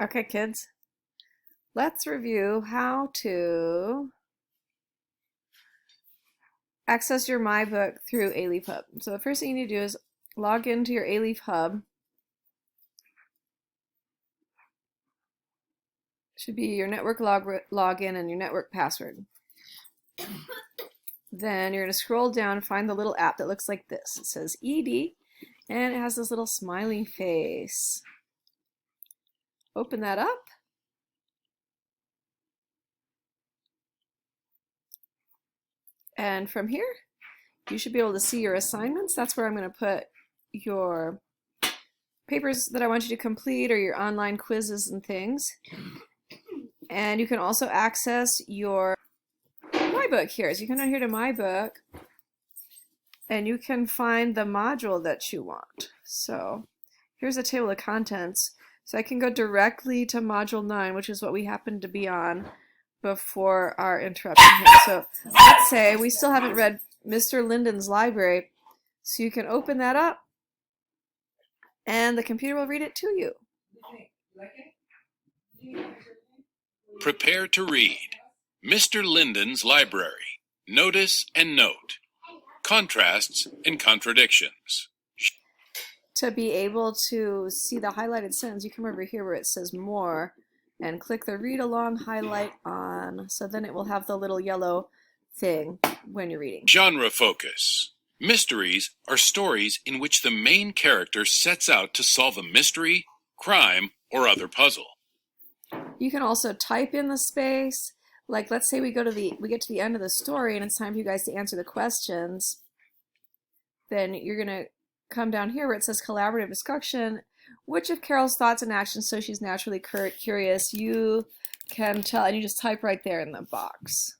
Okay, kids, let's review how to access your MyBook through Alief HUB. So the first thing you need to do is log into your Alief HUB. Should be your network login and your network password. Then you're going to scroll down and find the little app that looks like this. It says ED and it has this little smiling face. Open that up. And from here, you should be able to see your assignments. That's where I'm going to put your papers that I want you to complete or your online quizzes and things. And you can also access your MyBook here. So you come down here to MyBook and you can find the module that you want. So here's a table of contents. So I can go directly to module 9, which is what we happen to be on before our interruption here. So let's say we still haven't read Mr. Linden's library. So you can open that up and the computer will read it to you. Prepare to read Mr. Linden's library. Notice and note. Contrasts and contradictions. To be able to see the highlighted sentence, you come over here where it says more and click the read along highlight on. So then it will have the little yellow thing when you're reading. Genre focus. Mysteries are stories in which the main character sets out to solve a mystery, crime, or other puzzle. You can also type in the space. Like let's say we get to the end of the story and it's time for you guys to answer the questions. Then you're gonna come down here where it says collaborative discussion. Which of Carol's thoughts and actions so she's naturally curious? You can tell, and you just type right there in the box.